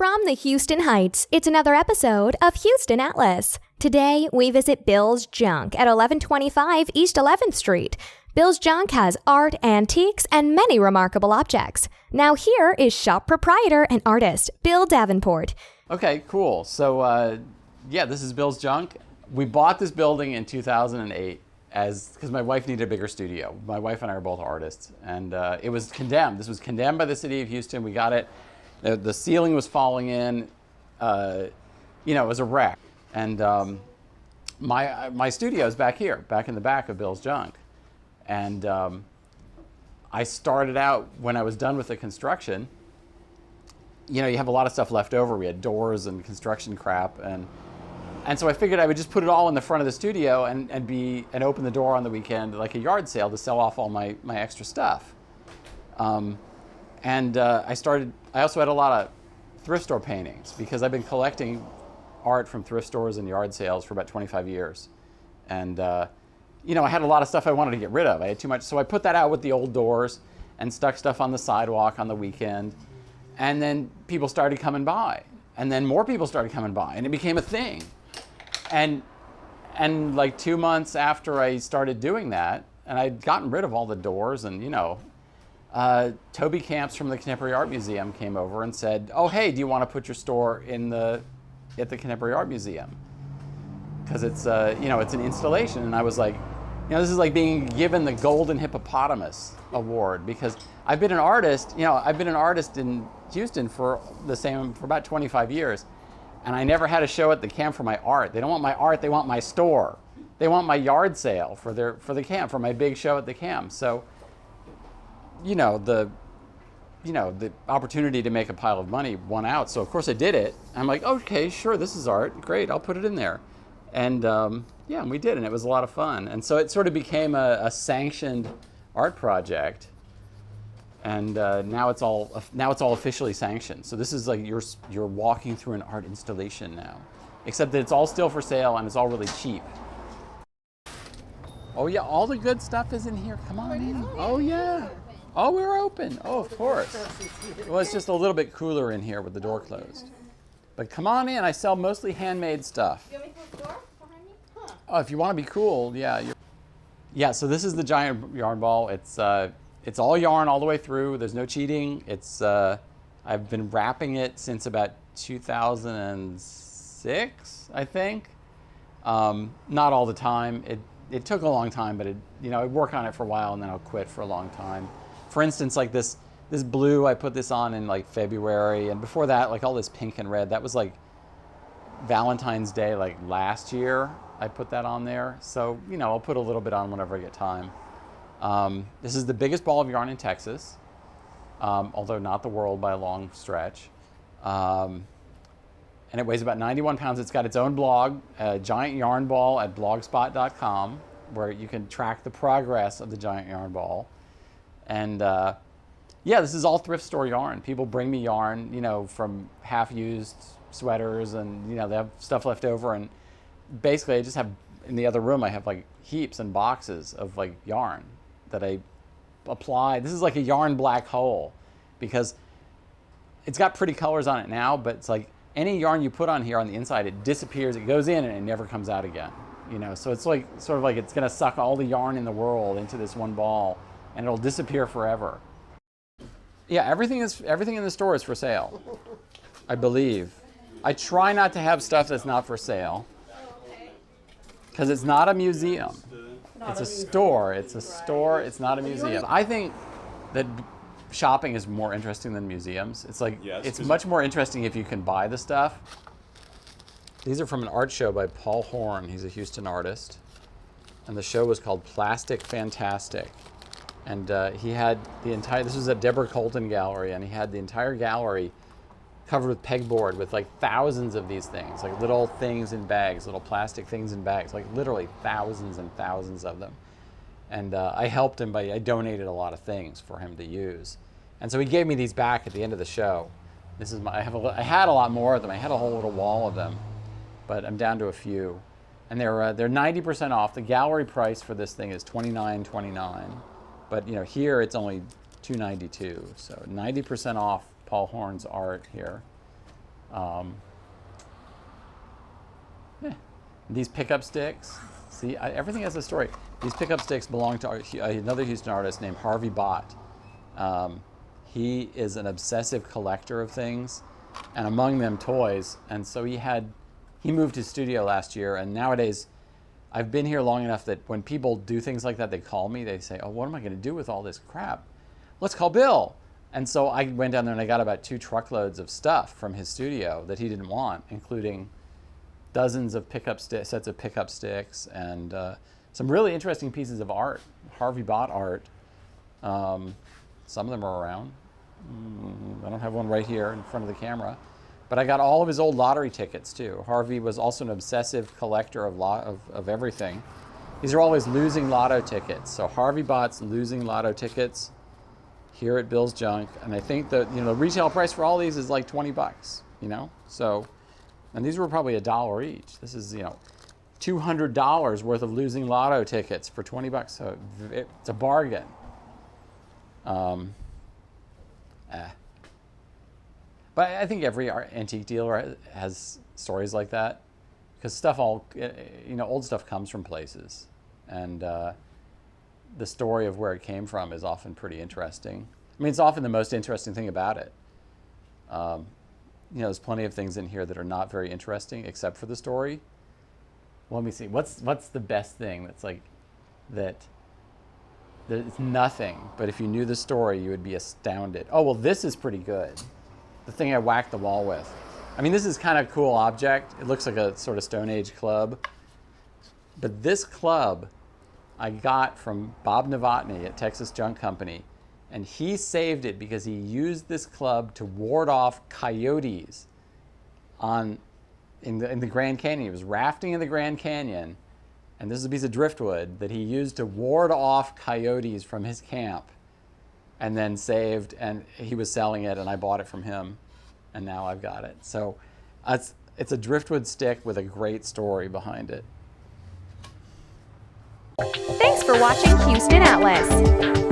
From the Houston Heights, it's another episode of Houston Atlas. Today, we visit Bill's Junk at 1125 East 11th Street. Bill's Junk has art, antiques, and many remarkable objects. Now here is shop proprietor and artist, Bill Davenport. Okay, cool. So, this is Bill's Junk. We bought this building in 2008 because my wife needed a bigger studio. My wife and I are both artists, and it was condemned. This was condemned by the city of Houston. We got it. The ceiling was falling in. It was a wreck. And my studio is back here, back in the back of Bill's Junk. And I started out when I was done with the construction. You have a lot of stuff left over. We had doors and construction crap, and so I figured I would just put it all in the front of the studio and open the door on the weekend like a yard sale to sell off all my extra stuff. I also had a lot of thrift store paintings because I've been collecting art from thrift stores and yard sales for about 25 years. And, I had a lot of stuff I wanted to get rid of. I had too much. So I put that out with the old doors and stuck stuff on the sidewalk on the weekend. And then people started coming by. And then more people started coming by. And it became a thing. And like 2 months after I started doing that, and I'd gotten rid of all the doors and, Toby Camps from the Contemporary Art Museum came over and said, "Oh, hey, do you want to put your store at the Contemporary Art Museum? Because it's an installation." And I was like, this is like being given the Golden Hippopotamus Award because I've been an artist. I've been an artist in Houston for about 25 years, and I never had a show at the camp for my art. They don't want my art; they want my store. They want my yard sale for the camp, for my big show at the camp. So. The opportunity to make a pile of money won out. So of course I did it. I'm like, okay, sure, this is art. Great, I'll put it in there. And and we did, and it was a lot of fun. And so it sort of became a sanctioned art project. And now it's all officially sanctioned. So this is like you're walking through an art installation now, except that it's all still for sale and it's all really cheap. Oh yeah, all the good stuff is in here. Come on in. Oh yeah. Oh, we're open. Oh, of course. Well, it's just a little bit cooler in here with the door closed. But come on in. I sell mostly handmade stuff. You want me to close the door behind me? Huh. Oh, if you want to be cool, yeah. Yeah, so this is the giant yarn ball. It's all yarn all the way through. There's no cheating. I've been wrapping it since about 2006, I think. Not all the time. It took a long time, but I work on it for a while and then I'll quit for a long time. For instance, like this blue, I put this on in like February, and before that, like all this pink and red, that was like Valentine's Day, like last year, I put that on there. So, I'll put a little bit on whenever I get time. This is the biggest ball of yarn in Texas, although not the world by a long stretch. And it weighs about 91 pounds. It's got its own blog, Giant Yarn Ball at blogspot.com, where you can track the progress of the giant yarn ball. And this is all thrift store yarn. People bring me yarn, from half-used sweaters, and they have stuff left over. And basically, I just have in the other room, I have like heaps and boxes of like yarn that I apply. This is like a yarn black hole because it's got pretty colors on it now, but it's like any yarn you put on here on the inside, it disappears. It goes in and it never comes out again. So it's like sort of like it's going to suck all the yarn in the world into this one ball, and it'll disappear forever. Yeah, everything in the store is for sale, I believe. I try not to have stuff that's not for sale because it's not a museum. It's a store. It's a store. It's not a museum. I think that shopping is more interesting than museums. It's like it's much more interesting if you can buy the stuff. These are from an art show by Paul Horn. He's a Houston artist. And the show was called Plastic Fantastic. And he had this was at Deborah Colton Gallery, and he had the entire gallery covered with pegboard with like thousands of these things, like little things in bags, little plastic things in bags, like literally thousands and thousands of them. And I helped him I donated a lot of things for him to use. And so he gave me these back at the end of the show. I had a lot more of them. I had a whole little wall of them, but I'm down to a few. And they're 90% off. The gallery price for this thing is $29.29, but here it's only $2.92. So 90% off Paul Horn's art here. Um, These pickup sticks, see, everything has a story. These pickup sticks belong to another Houston artist named Harvey Bott. He is an obsessive collector of things, and among them toys. And so he moved his studio last year, and nowadays I've been here long enough that when people do things like that, they call me, they say, oh, what am I going to do with all this crap? Let's call Bill. And so I went down there and I got about 2 truckloads of stuff from his studio that he didn't want, including dozens of sets of pickup sticks and some really interesting pieces of art, Harvey Bott art. Some of them are around. I don't have one right here in front of the camera. But I got all of his old lottery tickets too. Harvey was also an obsessive collector of everything. These are always losing lotto tickets. So Harvey Bott's losing lotto tickets here at Bill's Junk. And I think that, the retail price for all these is like $20, So, and these were probably $1 each. This is, $200 worth of losing lotto tickets for $20. So it's a bargain. But I think every antique dealer has stories like that, because old stuff comes from places, and the story of where it came from is often pretty interesting. I mean, it's often the most interesting thing about it. There's plenty of things in here that are not very interesting except for the story. Well, let me see. What's the best thing that's like that it's nothing, but if you knew the story, you would be astounded. Oh, well, this is pretty good. The thing I whacked the wall with. I mean, this is kind of a cool object. It looks like a sort of Stone Age club. But this club I got from Bob Novotny at Texas Junk Company, and he saved it because he used this club to ward off coyotes in the Grand Canyon. He was rafting in the Grand Canyon, and this is a piece of driftwood that he used to ward off coyotes from his camp, and then saved, and he was selling it, and I bought it from him, and now I've got it. So it's a driftwood stick with a great story behind it. Thanks for watching Houston Atlas.